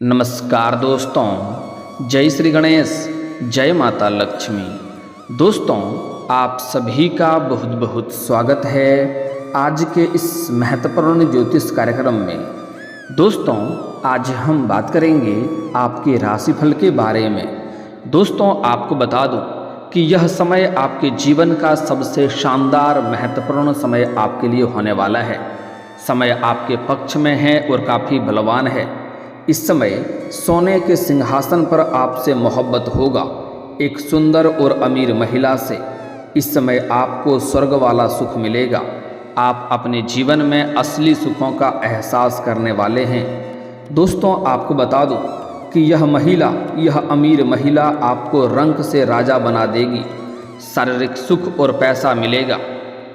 नमस्कार दोस्तों, जय श्री गणेश, जय माता लक्ष्मी। दोस्तों, आप सभी का बहुत बहुत स्वागत है आज के इस महत्वपूर्ण ज्योतिष कार्यक्रम में। दोस्तों, आज हम बात करेंगे आपके राशिफल के बारे में। दोस्तों, आपको बता दूं कि यह समय आपके जीवन का सबसे शानदार महत्वपूर्ण समय आपके लिए होने वाला है। समय आपके पक्ष में है और काफ़ी बलवान है। इस समय सोने के सिंहासन पर आपसे मोहब्बत होगा, एक सुंदर और अमीर महिला से। इस समय आपको स्वर्ग वाला सुख मिलेगा। आप अपने जीवन में असली सुखों का एहसास करने वाले हैं। दोस्तों, आपको बता दूं कि यह अमीर महिला आपको रंक से राजा बना देगी। शारीरिक सुख और पैसा मिलेगा।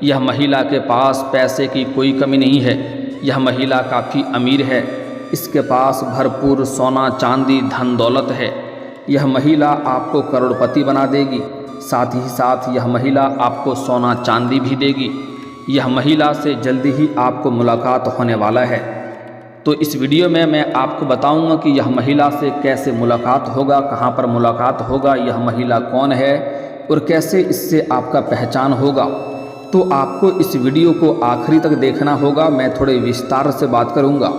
यह महिला के पास पैसे की कोई कमी नहीं है। यह महिला काफ़ी अमीर है। इसके पास भरपूर सोना चांदी धन दौलत है। यह महिला आपको करोड़पति बना देगी। साथ ही साथ यह महिला आपको सोना चांदी भी देगी। यह महिला से जल्दी ही आपको मुलाकात होने वाला है। तो इस वीडियो में मैं आपको बताऊंगा कि यह महिला से कैसे मुलाकात होगा, कहां पर मुलाकात होगा, यह महिला कौन है और कैसे इससे आपका पहचान होगा। तो आपको इस वीडियो को आखिरी तक देखना होगा। मैं थोड़े विस्तार से बात करूंगा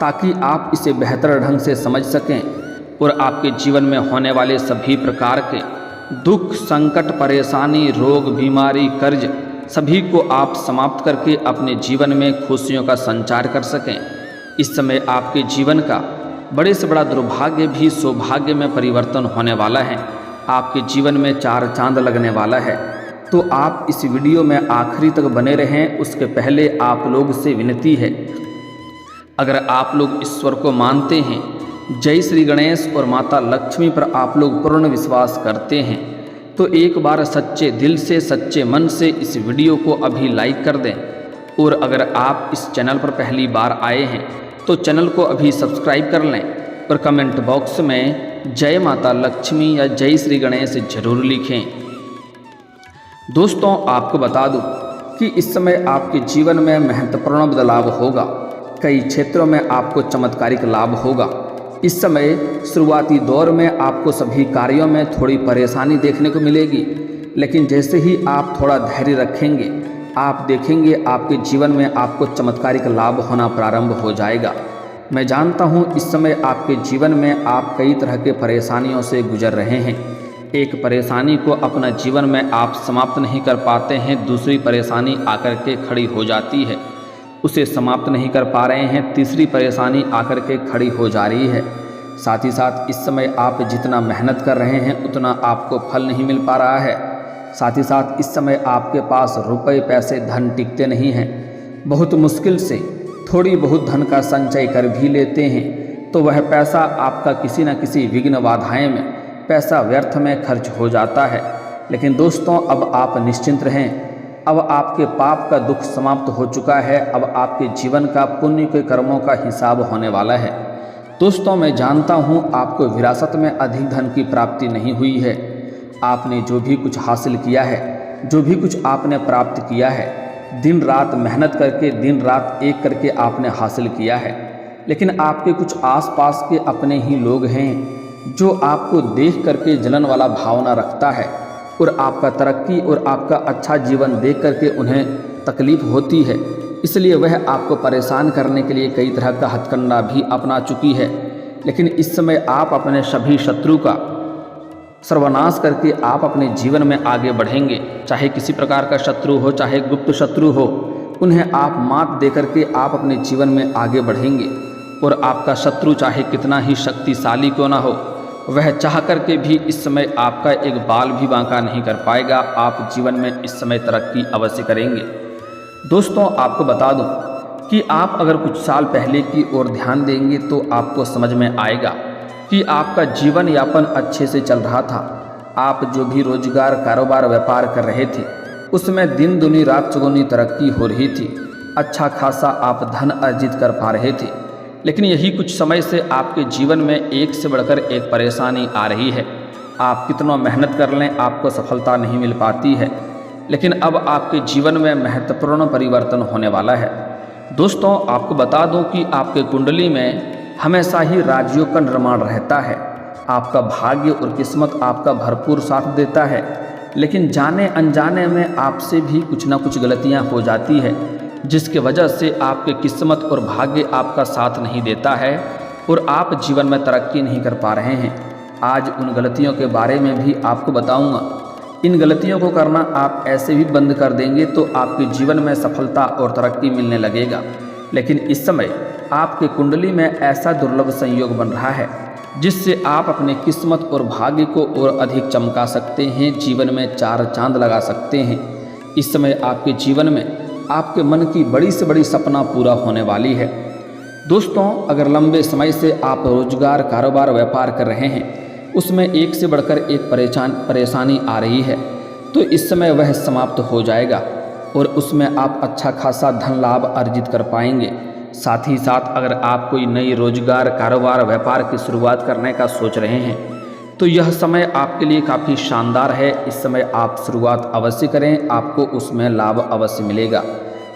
ताकि आप इसे बेहतर ढंग से समझ सकें और आपके जीवन में होने वाले सभी प्रकार के दुख, संकट, परेशानी, रोग, बीमारी, कर्ज सभी को आप समाप्त करके अपने जीवन में खुशियों का संचार कर सकें। इस समय आपके जीवन का बड़े से बड़ा दुर्भाग्य भी सौभाग्य में परिवर्तन होने वाला है। आपके जीवन में चार चांद लगने वाला है। तो आप इस वीडियो में आखिरी तक बने रहें। उसके पहले आप लोग से विनती है, अगर आप लोग ईश्वर को मानते हैं, जय श्री गणेश और माता लक्ष्मी पर आप लोग पूर्ण विश्वास करते हैं, तो एक बार सच्चे दिल से सच्चे मन से इस वीडियो को अभी लाइक कर दें। और अगर आप इस चैनल पर पहली बार आए हैं तो चैनल को अभी सब्सक्राइब कर लें और कमेंट बॉक्स में जय माता लक्ष्मी या जय श्री गणेश जरूर लिखें। दोस्तों, आपको बता दूं कि इस समय आपके जीवन में महत्वपूर्ण बदलाव होगा। कई क्षेत्रों में आपको चमत्कारिक लाभ होगा। इस समय शुरुआती दौर में आपको सभी कार्यों में थोड़ी परेशानी देखने को मिलेगी, लेकिन जैसे ही आप थोड़ा धैर्य रखेंगे, आप देखेंगे आपके जीवन में आपको चमत्कारिक लाभ होना प्रारंभ हो जाएगा। मैं जानता हूं इस समय आपके जीवन में आप कई तरह के परेशानियों से गुजर रहे हैं। एक परेशानी को अपना जीवन में आप समाप्त नहीं कर पाते हैं, दूसरी परेशानी आकर के खड़ी हो जाती है, उसे समाप्त नहीं कर पा रहे हैं, तीसरी परेशानी आकर के खड़ी हो जा रही है। साथ ही साथ इस समय आप जितना मेहनत कर रहे हैं उतना आपको फल नहीं मिल पा रहा है। साथ ही साथ इस समय आपके पास रुपए पैसे धन टिकते नहीं हैं। बहुत मुश्किल से थोड़ी बहुत धन का संचय कर भी लेते हैं तो वह पैसा आपका किसी न किसी विघ्न बाधाएं में पैसा व्यर्थ में खर्च हो जाता है। लेकिन दोस्तों, अब आप निश्चिंत रहें। अब आपके पाप का दुख समाप्त हो चुका है। अब आपके जीवन का पुण्य के कर्मों का हिसाब होने वाला है। दोस्तों, मैं जानता हूँ आपको विरासत में अधिक धन की प्राप्ति नहीं हुई है। आपने जो भी कुछ हासिल किया है, जो भी कुछ आपने प्राप्त किया है, दिन रात मेहनत करके, दिन रात एक करके आपने हासिल किया है। लेकिन आपके कुछ आसपास के अपने ही लोग हैं जो आपको देख करके जलन वाला भावना रखता है और आपका तरक्की और आपका अच्छा जीवन देख करके उन्हें तकलीफ होती है। इसलिए वह आपको परेशान करने के लिए कई तरह का हथकंडा भी अपना चुकी है। लेकिन इस समय आप अपने सभी शत्रु का सर्वनाश करके आप अपने जीवन में आगे बढ़ेंगे। चाहे किसी प्रकार का शत्रु हो, चाहे गुप्त शत्रु हो, उन्हें आप मात दे करके आप अपने जीवन में आगे बढ़ेंगे। और आपका शत्रु चाहे कितना ही शक्तिशाली क्यों ना हो, वह चाह करके भी इस समय आपका एक बाल भी बांका नहीं कर पाएगा। आप जीवन में इस समय तरक्की अवश्य करेंगे। दोस्तों, आपको बता दूं कि आप अगर कुछ साल पहले की ओर ध्यान देंगे तो आपको समझ में आएगा कि आपका जीवन यापन अच्छे से चल रहा था। आप जो भी रोजगार, कारोबार, व्यापार कर रहे थे उसमें दिन दुनी रात चौगुनी तरक्की हो रही थी। अच्छा खासा आप धन अर्जित कर पा रहे थे। लेकिन यही कुछ समय से आपके जीवन में एक से बढ़कर एक परेशानी आ रही है। आप कितना मेहनत कर लें, आपको सफलता नहीं मिल पाती है। लेकिन अब आपके जीवन में महत्वपूर्ण परिवर्तन होने वाला है। दोस्तों, आपको बता दूं कि आपके कुंडली में हमेशा ही राजयोग का निर्माण रहता है। आपका भाग्य और किस्मत आपका भरपूर साथ देता है, लेकिन जाने अनजाने में आपसे भी कुछ ना कुछ गलतियां हो जाती है, जिसके वजह से आपकी किस्मत और भाग्य आपका साथ नहीं देता है और आप जीवन में तरक्की नहीं कर पा रहे हैं। आज उन गलतियों के बारे में भी आपको बताऊंगा। इन गलतियों को करना आप ऐसे भी बंद कर देंगे तो आपके जीवन में सफलता और तरक्की मिलने लगेगा। लेकिन इस समय आपके कुंडली में ऐसा दुर्लभ संयोग बन रहा है जिससे आप अपने किस्मत और भाग्य को और अधिक चमका सकते हैं, जीवन में चार चांद लगा सकते हैं। इस समय आपके जीवन में आपके मन की बड़ी से बड़ी सपना पूरा होने वाली है। दोस्तों, अगर लंबे समय से आप रोजगार, कारोबार, व्यापार कर रहे हैं, उसमें एक से बढ़कर एक परेशानी आ रही है, तो इस समय वह समाप्त हो जाएगा और उसमें आप अच्छा खासा धन लाभ अर्जित कर पाएंगे। साथ ही साथ अगर आप कोई नई रोजगार, कारोबार, व्यापार की शुरुआत करने का सोच रहे हैं, तो यह समय आपके लिए काफ़ी शानदार है। इस समय आप शुरुआत अवश्य करें, आपको उसमें लाभ अवश्य मिलेगा।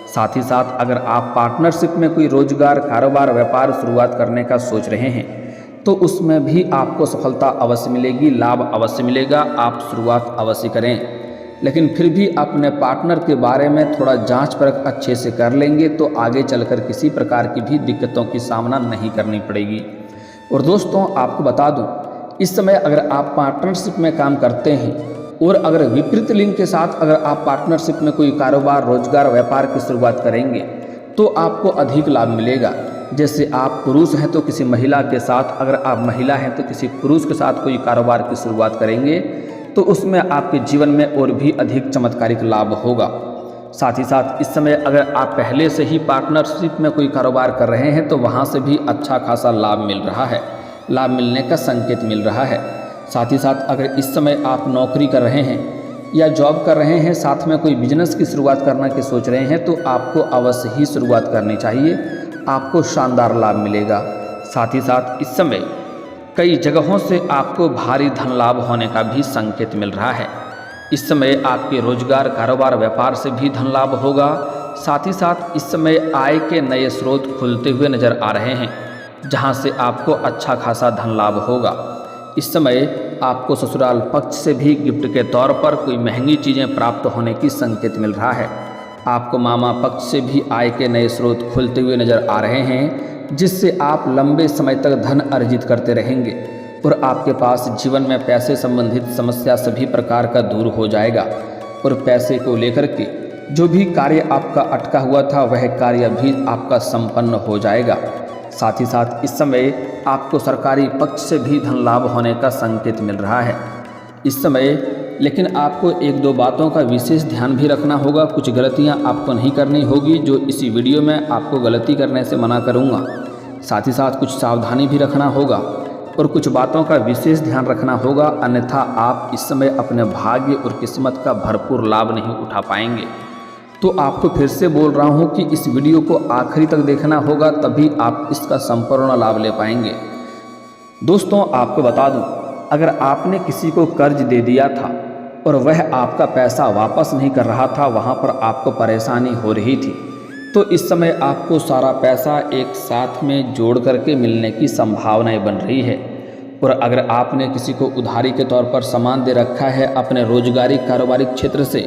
साथ ही साथ अगर आप पार्टनरशिप में कोई रोजगार, कारोबार, व्यापार शुरुआत करने का सोच रहे हैं, तो उसमें भी आपको सफलता अवश्य मिलेगी, लाभ अवश्य मिलेगा। आप शुरुआत अवश्य करें, लेकिन फिर भी अपने पार्टनर के बारे में थोड़ा जांच परख अच्छे से कर लेंगे तो आगे चलकर किसी प्रकार की भी दिक्कतों की सामना नहीं करनी पड़ेगी। और दोस्तों, आपको बता दूं, इस समय अगर आप पार्टनरशिप में काम करते हैं और अगर विपरीत लिंग के साथ अगर आप पार्टनरशिप में कोई कारोबार, रोजगार, व्यापार की शुरुआत करेंगे तो आपको अधिक लाभ मिलेगा। जैसे आप पुरुष हैं तो किसी महिला के साथ, अगर आप महिला हैं तो किसी पुरुष के साथ कोई कारोबार की शुरुआत करेंगे तो उसमें आपके जीवन में और भी अधिक चमत्कारिक लाभ होगा। साथ ही साथ इस समय अगर आप पहले से ही पार्टनरशिप में कोई कारोबार कर रहे हैं तो वहाँ से भी अच्छा खासा लाभ मिल रहा है, लाभ मिलने का संकेत मिल रहा है। साथ ही साथ अगर इस समय आप नौकरी कर रहे हैं या जॉब कर रहे हैं, साथ में कोई बिजनेस की शुरुआत करने की सोच रहे हैं, तो आपको अवश्य ही शुरुआत करनी चाहिए, आपको शानदार लाभ मिलेगा। साथ ही साथ इस समय कई जगहों से आपको भारी धन लाभ होने का भी संकेत मिल रहा है। इस समय आपके रोजगार, कारोबार, व्यापार से भी धन लाभ होगा। साथ ही साथ इस समय आय के नए स्रोत खुलते हुए नजर आ रहे हैं, जहां से आपको अच्छा खासा धन लाभ होगा। इस समय आपको ससुराल पक्ष से भी गिफ्ट के तौर पर कोई महंगी चीज़ें प्राप्त होने की संकेत मिल रहा है। आपको मामा पक्ष से भी आय के नए स्रोत खुलते हुए नजर आ रहे हैं, जिससे आप लंबे समय तक धन अर्जित करते रहेंगे और आपके पास जीवन में पैसे संबंधित समस्या सभी प्रकार का दूर हो जाएगा और पैसे को लेकर के जो भी कार्य आपका अटका हुआ था वह कार्य भी आपका संपन्न हो जाएगा। साथ ही साथ इस समय आपको सरकारी पक्ष से भी धन लाभ होने का संकेत मिल रहा है इस समय। लेकिन आपको एक दो बातों का विशेष ध्यान भी रखना होगा। कुछ गलतियां आपको नहीं करनी होगी, जो इसी वीडियो में आपको गलती करने से मना करूंगा। साथ ही साथ कुछ सावधानी भी रखना होगा और कुछ बातों का विशेष ध्यान रखना होगा, अन्यथा आप इस समय अपने भाग्य और किस्मत का भरपूर लाभ नहीं उठा पाएंगे। तो आपको फिर से बोल रहा हूँ कि इस वीडियो को आखिरी तक देखना होगा, तभी आप इसका संपूर्ण लाभ ले पाएंगे। दोस्तों, आपको बता दूं, अगर आपने किसी को कर्ज दे दिया था और वह आपका पैसा वापस नहीं कर रहा था, वहाँ पर आपको परेशानी हो रही थी, तो इस समय आपको सारा पैसा एक साथ में जोड़ करके मिलने की संभावनाएं बन रही है। और अगर आपने किसी को उधारी के तौर पर सामान दे रखा है अपने रोजगारी, कारोबारी क्षेत्र से,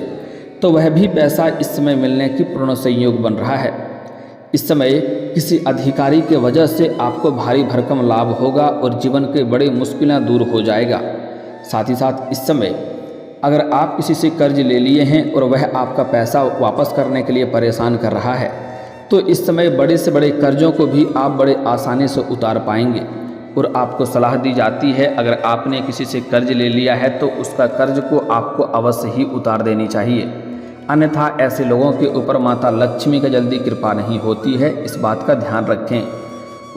तो वह भी पैसा इस समय मिलने की पूर्ण संयोग बन रहा है। इस समय किसी अधिकारी के वजह से आपको भारी भरकम लाभ होगा और जीवन के बड़े मुश्किलें दूर हो जाएगा। साथ ही साथ इस समय अगर आप किसी से कर्ज ले लिए हैं और वह आपका पैसा वापस करने के लिए परेशान कर रहा है, तो इस समय बड़े से बड़े कर्जों को भी आप बड़े आसानी से उतार पाएंगे। और आपको सलाह दी जाती है, अगर आपने किसी से कर्ज ले लिया है तो उसका कर्ज को आपको अवश्य ही उतार देनी चाहिए, अन्यथा ऐसे लोगों के ऊपर माता लक्ष्मी का जल्दी कृपा नहीं होती है। इस बात का ध्यान रखें।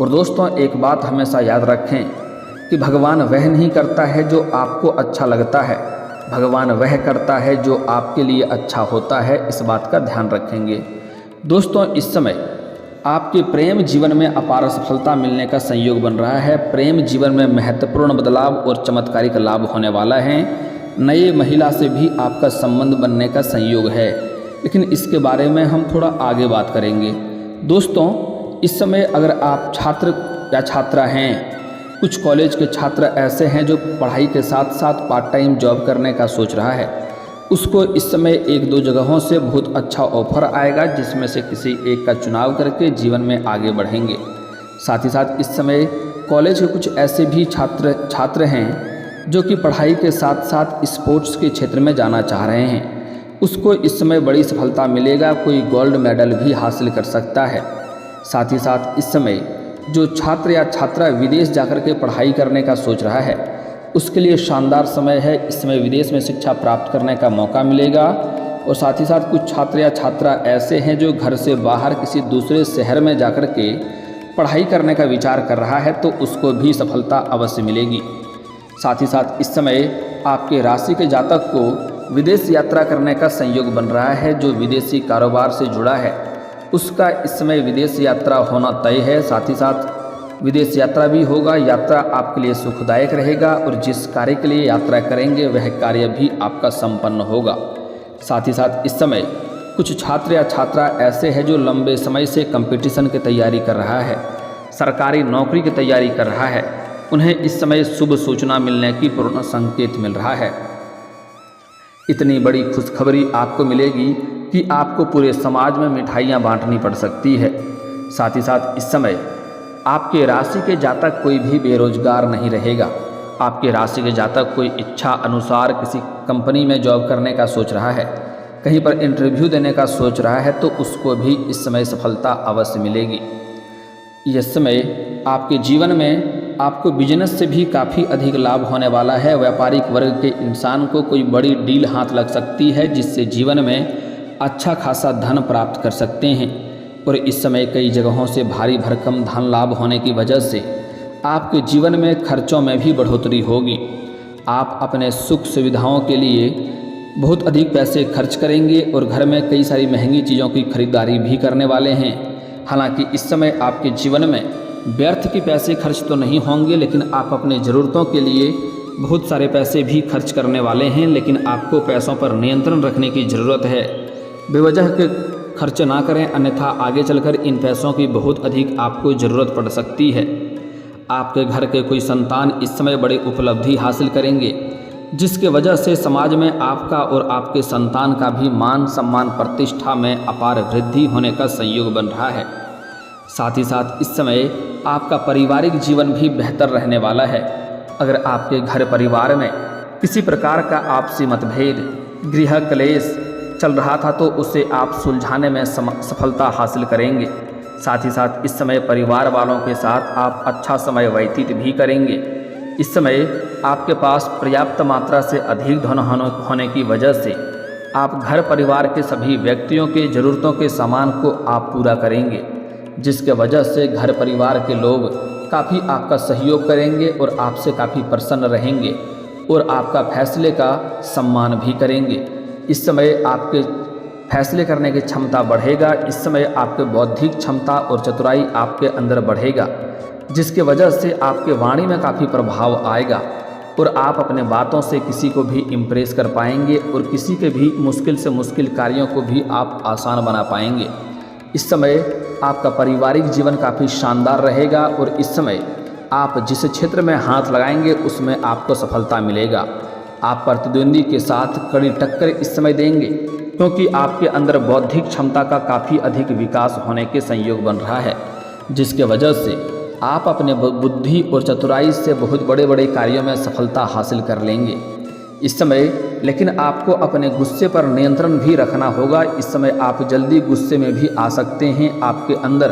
और दोस्तों, एक बात हमेशा याद रखें कि भगवान वह नहीं करता है जो आपको अच्छा लगता है, भगवान वह करता है जो आपके लिए अच्छा होता है। इस बात का ध्यान रखेंगे। दोस्तों, इस समय आपके प्रेम जीवन में अपार सफलता मिलने का संयोग बन रहा है। प्रेम जीवन में महत्वपूर्ण बदलाव और चमत्कारिक लाभ होने वाला है। नए महिला से भी आपका संबंध बनने का संयोग है, लेकिन इसके बारे में हम थोड़ा आगे बात करेंगे। दोस्तों, इस समय अगर आप छात्र या छात्रा हैं, कुछ कॉलेज के छात्र ऐसे हैं जो पढ़ाई के साथ साथ पार्ट टाइम जॉब करने का सोच रहा है, उसको इस समय एक दो जगहों से बहुत अच्छा ऑफर आएगा, जिसमें से किसी एक का चुनाव करके जीवन में आगे बढ़ेंगे। साथ ही साथ इस समय कॉलेज के कुछ ऐसे भी छात्र हैं जो कि पढ़ाई के साथ साथ स्पोर्ट्स के क्षेत्र में जाना चाह रहे हैं, उसको इस समय बड़ी सफलता मिलेगा, कोई गोल्ड मेडल भी हासिल कर सकता है। साथ ही साथ इस समय जो छात्र या छात्रा विदेश जाकर के पढ़ाई करने का सोच रहा है, उसके लिए शानदार समय है। इस समय विदेश में शिक्षा प्राप्त करने का मौका मिलेगा। और साथ ही साथ कुछ छात्र या छात्रा ऐसे हैं जो घर से बाहर किसी दूसरे शहर में जाकर के पढ़ाई करने का विचार कर रहा है, तो उसको भी सफलता अवश्य मिलेगी। साथ ही साथ इस समय आपके राशि के जातक को विदेश यात्रा करने का संयोग बन रहा है। जो विदेशी कारोबार से जुड़ा है उसका इस समय विदेश यात्रा होना तय है। साथ ही साथ विदेश यात्रा भी होगा। यात्रा आपके लिए सुखदायक रहेगा और जिस कार्य के लिए यात्रा करेंगे वह कार्य भी आपका संपन्न होगा। साथ ही साथ इस समय कुछ छात्र या छात्रा ऐसे हैं जो लंबे समय से कंपटीशन की तैयारी कर रहा है, सरकारी नौकरी की तैयारी कर रहा है, उन्हें इस समय शुभ सूचना मिलने की पूर्ण संकेत मिल रहा है। इतनी बड़ी खुशखबरी आपको मिलेगी कि आपको पूरे समाज में मिठाइयाँ बांटनी पड़ सकती है। साथ ही साथ इस समय आपके राशि के जातक कोई भी बेरोजगार नहीं रहेगा। आपके राशि के जातक कोई इच्छा अनुसार किसी कंपनी में जॉब करने का सोच रहा है, कहीं पर इंटरव्यू देने का सोच रहा है, तो उसको भी इस समय सफलता अवश्य मिलेगी। इस समय आपके जीवन में आपको बिजनेस से भी काफ़ी अधिक लाभ होने वाला है। व्यापारिक वर्ग के इंसान को कोई बड़ी डील हाथ लग सकती है, जिससे जीवन में अच्छा खासा धन प्राप्त कर सकते हैं। और इस समय कई जगहों से भारी भरकम धन लाभ होने की वजह से आपके जीवन में खर्चों में भी बढ़ोतरी होगी। आप अपने सुख सुविधाओं के लिए बहुत अधिक पैसे खर्च करेंगे और घर में कई सारी महंगी चीज़ों की खरीदारी भी करने वाले हैं। हालांकि इस समय आपके जीवन में व्यर्थ के पैसे खर्च तो नहीं होंगे, लेकिन आप अपने ज़रूरतों के लिए बहुत सारे पैसे भी खर्च करने वाले हैं। लेकिन आपको पैसों पर नियंत्रण रखने की ज़रूरत है। बेवजह के खर्च ना करें, अन्यथा आगे चलकर इन पैसों की बहुत अधिक आपको ज़रूरत पड़ सकती है। आपके घर के कोई संतान इस समय बड़ी उपलब्धि हासिल करेंगे, जिसके वजह से समाज में आपका और आपके संतान का भी मान सम्मान प्रतिष्ठा में अपार वृद्धि होने का संयोग बन रहा है। साथ ही साथ इस समय आपका पारिवारिक जीवन भी बेहतर रहने वाला है। अगर आपके घर परिवार में किसी प्रकार का आपसी मतभेद, गृह क्लेश चल रहा था, तो उसे आप सुलझाने में सफलता हासिल करेंगे। साथ ही साथ इस समय परिवार वालों के साथ आप अच्छा समय व्यतीत भी करेंगे। इस समय आपके पास पर्याप्त मात्रा से अधिक धन होने की वजह से आप घर परिवार के सभी व्यक्तियों के ज़रूरतों के सामान को आप पूरा करेंगे, जिसके वजह से घर परिवार के लोग काफ़ी आपका सहयोग करेंगे और आपसे काफ़ी प्रसन्न रहेंगे और आपका फैसले का सम्मान भी करेंगे। इस समय आपके फैसले करने की क्षमता बढ़ेगा। इस समय आपके बौद्धिक क्षमता और चतुराई आपके अंदर बढ़ेगा, जिसके वजह से आपके वाणी में काफ़ी प्रभाव आएगा और आप अपने बातों से किसी को भी इम्प्रेस कर पाएंगे और किसी के भी मुश्किल से मुश्किल कार्यों को भी आप आसान बना पाएंगे। इस समय आपका पारिवारिक जीवन काफ़ी शानदार रहेगा और इस समय आप जिस क्षेत्र में हाथ लगाएंगे उसमें आपको सफलता मिलेगा। आप प्रतिद्वंदी के साथ कड़ी टक्कर इस समय देंगे, क्योंकि आपके अंदर बौद्धिक क्षमता का काफ़ी अधिक विकास होने के संयोग बन रहा है, जिसके वजह से आप अपने बुद्धि और चतुराई से बहुत बड़े बड़े कार्यों में सफलता हासिल कर लेंगे इस समय। लेकिन आपको अपने गुस्से पर नियंत्रण भी रखना होगा। इस समय आप जल्दी गुस्से में भी आ सकते हैं। आपके अंदर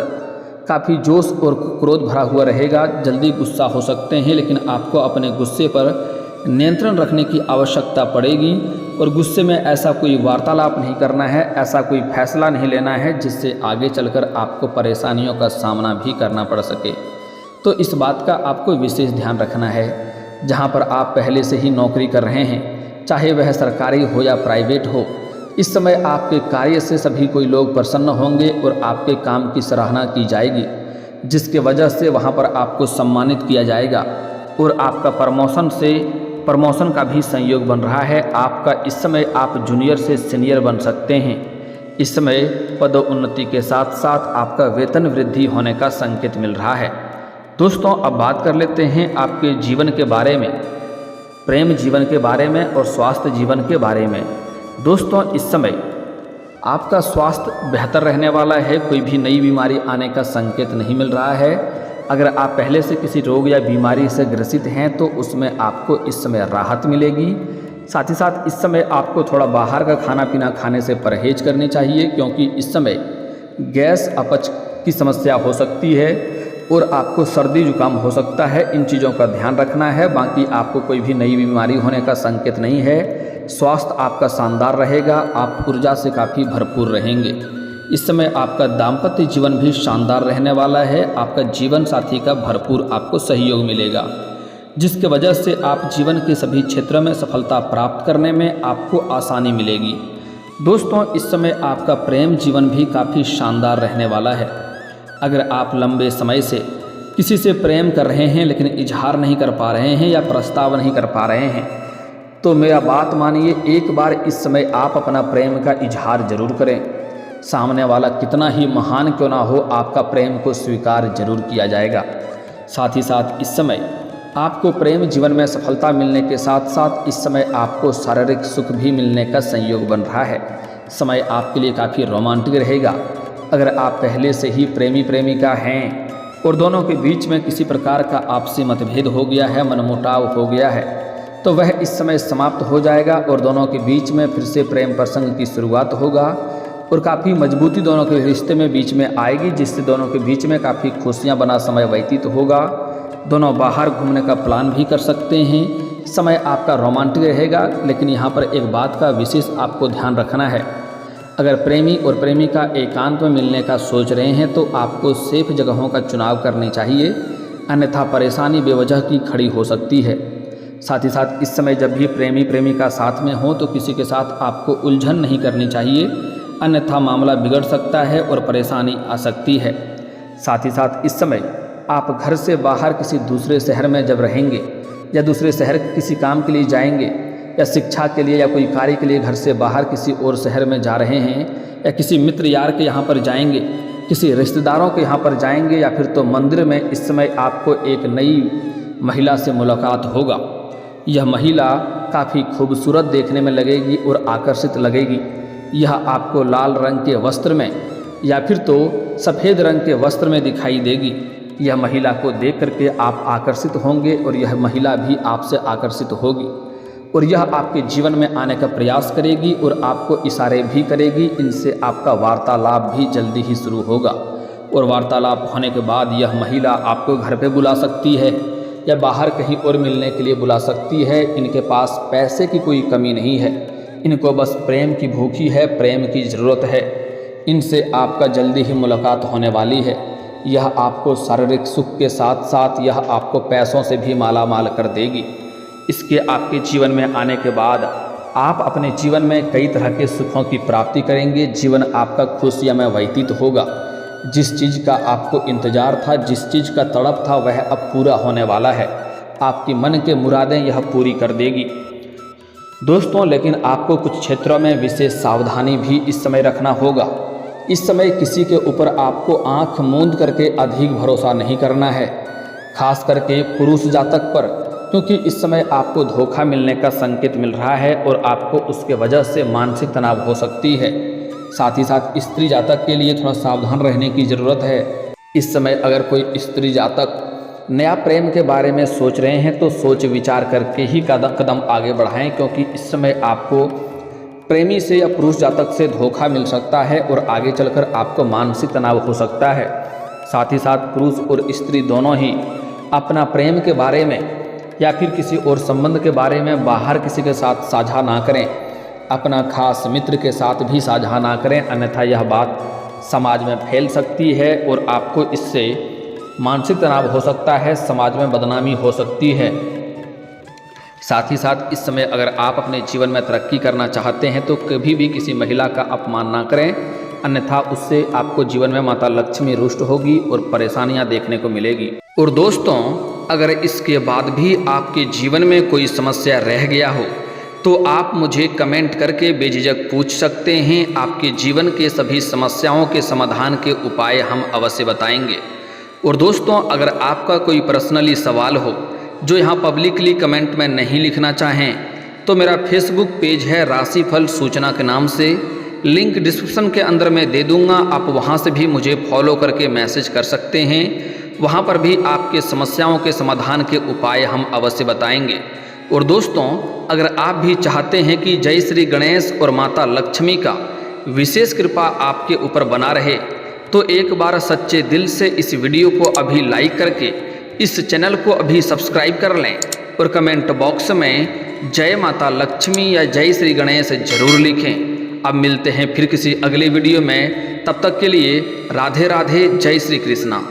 काफ़ी जोश और क्रोध भरा हुआ रहेगा, जल्दी गुस्सा हो सकते हैं, लेकिन आपको अपने गुस्से पर नियंत्रण रखने की आवश्यकता पड़ेगी और गुस्से में ऐसा कोई वार्तालाप नहीं करना है, ऐसा कोई फैसला नहीं लेना है जिससे आगे चलकर आपको परेशानियों का सामना भी करना पड़ सके। तो इस बात का आपको विशेष ध्यान रखना है। जहां पर आप पहले से ही नौकरी कर रहे हैं, चाहे वह सरकारी हो या प्राइवेट हो, इस समय आपके कार्य से सभी कोई लोग प्रसन्न होंगे और आपके काम की सराहना की जाएगी, जिसके वजह से वहां पर आपको सम्मानित किया जाएगा और आपका प्रमोशन का भी संयोग बन रहा है। आपका इस समय आप जूनियर से सीनियर बन सकते हैं। इस समय पदोन्नति के साथ साथ आपका वेतन वृद्धि होने का संकेत मिल रहा है। दोस्तों अब बात कर लेते हैं आपके जीवन के बारे में, प्रेम जीवन के बारे में और स्वास्थ्य जीवन के बारे में। दोस्तों इस समय आपका स्वास्थ्य बेहतर रहने वाला है, कोई भी नई बीमारी आने का संकेत नहीं मिल रहा है। अगर आप पहले से किसी रोग या बीमारी से ग्रसित हैं तो उसमें आपको इस समय राहत मिलेगी। साथ ही साथ इस समय आपको थोड़ा बाहर का खाना पीना खाने से परहेज करनी चाहिए, क्योंकि इस समय गैस अपच की समस्या हो सकती है और आपको सर्दी जुकाम हो सकता है। इन चीज़ों का ध्यान रखना है। बाकी आपको कोई भी नई बीमारी होने का संकेत नहीं है। स्वास्थ्य आपका शानदार रहेगा, आप ऊर्जा से काफ़ी भरपूर रहेंगे। इस समय आपका दाम्पत्य जीवन भी शानदार रहने वाला है। आपका जीवन साथी का भरपूर आपको सहयोग मिलेगा, जिसके वजह से आप जीवन के सभी क्षेत्रों में सफलता प्राप्त करने में आपको आसानी मिलेगी। दोस्तों इस समय आपका प्रेम जीवन भी काफ़ी शानदार रहने वाला है। अगर आप लंबे समय से किसी से प्रेम कर रहे हैं लेकिन इजहार नहीं कर पा रहे हैं या प्रस्ताव नहीं कर पा रहे हैं, तो मेरा बात मानिए, एक बार इस समय आप अपना प्रेम का इजहार जरूर करें। सामने वाला कितना ही महान क्यों ना हो, आपका प्रेम को स्वीकार जरूर किया जाएगा। साथ ही साथ इस समय आपको प्रेम जीवन में सफलता मिलने के साथ साथ इस समय आपको शारीरिक सुख भी मिलने का संयोग बन रहा है। समय आपके लिए काफ़ी रोमांटिक रहेगा। अगर आप पहले से ही प्रेमी प्रेमिका हैं और दोनों के बीच में किसी प्रकार का आपसी मतभेद हो गया है, मनमुटाव हो गया है, तो वह इस समय समाप्त हो जाएगा और दोनों के बीच में फिर से प्रेम प्रसंग की शुरुआत होगा और काफ़ी मजबूती दोनों के रिश्ते में बीच में आएगी, जिससे दोनों के बीच में काफ़ी खुशियाँ बना समय व्यतीत होगा। दोनों बाहर घूमने का प्लान भी कर सकते हैं। समय आपका रोमांटिक रहेगा, लेकिन यहाँ पर एक बात का विशेष आपको ध्यान रखना है। अगर प्रेमी और प्रेमिका एकांत में मिलने का सोच रहे हैं तो आपको सेफ जगहों का चुनाव करनी चाहिए, अन्यथा परेशानी बेवजह की खड़ी हो सकती है। साथ ही साथ इस समय जब भी प्रेमी प्रेमिका साथ में हो तो किसी के साथ आपको उलझन नहीं करनी चाहिए, अन्यथा मामला बिगड़ सकता है और परेशानी आ सकती है। साथ ही साथ इस समय आप घर से बाहर किसी दूसरे शहर में जब रहेंगे या दूसरे शहर किसी काम के लिए जाएंगे या शिक्षा के लिए या कोई कार्य के लिए घर से बाहर किसी और शहर में जा रहे हैं या किसी मित्र यार के यहाँ पर जाएंगे, किसी रिश्तेदारों के यहाँ पर जाएंगे या फिर तो मंदिर में, इस समय आपको एक नई महिला से मुलाकात होगा। यह महिला काफ़ी खूबसूरत देखने में लगेगी और आकर्षित लगेगी। यह आपको लाल रंग के वस्त्र में या फिर तो सफ़ेद रंग के वस्त्र में दिखाई देगी। यह महिला को देख करके आप आकर्षित होंगे और यह महिला भी आपसे आकर्षित होगी और यह आपके जीवन में आने का प्रयास करेगी और आपको इशारे भी करेगी। इनसे आपका वार्तालाप भी जल्दी ही शुरू होगा और वार्तालाप होने के बाद यह महिला आपको घर पे बुला सकती है या बाहर कहीं और मिलने के लिए बुला सकती है। इनके पास पैसे की कोई कमी नहीं है, इनको बस प्रेम की भूखी है, प्रेम की ज़रूरत है। इनसे आपका जल्दी ही मुलाकात होने वाली है। यह आपको शारीरिक सुख के साथ साथ यह आपको पैसों से भी माला माल कर देगी। इसके आपके जीवन में आने के बाद आप अपने जीवन में कई तरह के सुखों की प्राप्ति करेंगे। जीवन आपका खुशियाँ व्यतीत होगा। जिस चीज़ का आपको इंतज़ार था, जिस चीज़ का तड़प था, वह अब पूरा होने वाला है। आपकी मन के मुरादें यह पूरी कर देगी। दोस्तों लेकिन आपको कुछ क्षेत्रों में विशेष सावधानी भी इस समय रखना होगा। इस समय किसी के ऊपर आपको आंख मूंद करके अधिक भरोसा नहीं करना है, खास करके पुरुष जातक पर, क्योंकि इस समय आपको धोखा मिलने का संकेत मिल रहा है और आपको उसके वजह से मानसिक तनाव हो सकती है। साथ ही साथ स्त्री जातक के लिए थोड़ा सावधान रहने की ज़रूरत है। इस समय अगर कोई स्त्री जातक नया प्रेम के बारे में सोच रहे हैं तो सोच विचार करके ही कदम आगे बढ़ाएं, क्योंकि इस समय आपको प्रेमी से या पुरुष जातक से धोखा मिल सकता है और आगे चलकर आपको मानसिक तनाव हो सकता है। साथ ही साथ पुरुष और स्त्री दोनों ही अपना प्रेम के बारे में या फिर किसी और संबंध के बारे में बाहर किसी के साथ साझा ना करें, अपना खास मित्र के साथ भी साझा ना करें, अन्यथा यह बात समाज में फैल सकती है और आपको इससे मानसिक तनाव हो सकता है, समाज में बदनामी हो सकती है। साथ ही साथ इस समय अगर आप अपने जीवन में तरक्की करना चाहते हैं तो कभी भी किसी महिला का अपमान ना करें, अन्यथा उससे आपको जीवन में माता लक्ष्मी रुष्ट होगी और परेशानियां देखने को मिलेगी। और दोस्तों अगर इसके बाद भी आपके जीवन में कोई समस्या रह गया हो तो आप मुझे कमेंट करके बेझिझक पूछ सकते हैं। आपके जीवन के सभी समस्याओं के समाधान के उपाय हम अवश्य बताएंगे। और दोस्तों, अगर आपका कोई पर्सनली सवाल हो जो यहाँ पब्लिकली कमेंट में नहीं लिखना चाहें, तो मेरा फेसबुक पेज है राशिफल सूचना के नाम से, लिंक डिस्क्रिप्शन के अंदर मैं दे दूंगा। आप वहाँ से भी मुझे फॉलो करके मैसेज कर सकते हैं। वहाँ पर भी आपके समस्याओं के समाधान के उपाय हम अवश्य बताएंगे। और दोस्तों, अगर आप भी चाहते हैं कि जय श्री गणेश और माता लक्ष्मी का विशेष कृपा आपके ऊपर बना रहे, तो एक बार सच्चे दिल से इस वीडियो को अभी लाइक करके इस चैनल को अभी सब्सक्राइब कर लें और कमेंट बॉक्स में जय माता लक्ष्मी या जय श्री गणेश जरूर लिखें। अब मिलते हैं फिर किसी अगले वीडियो में, तब तक के लिए राधे राधे, जय श्री कृष्णा।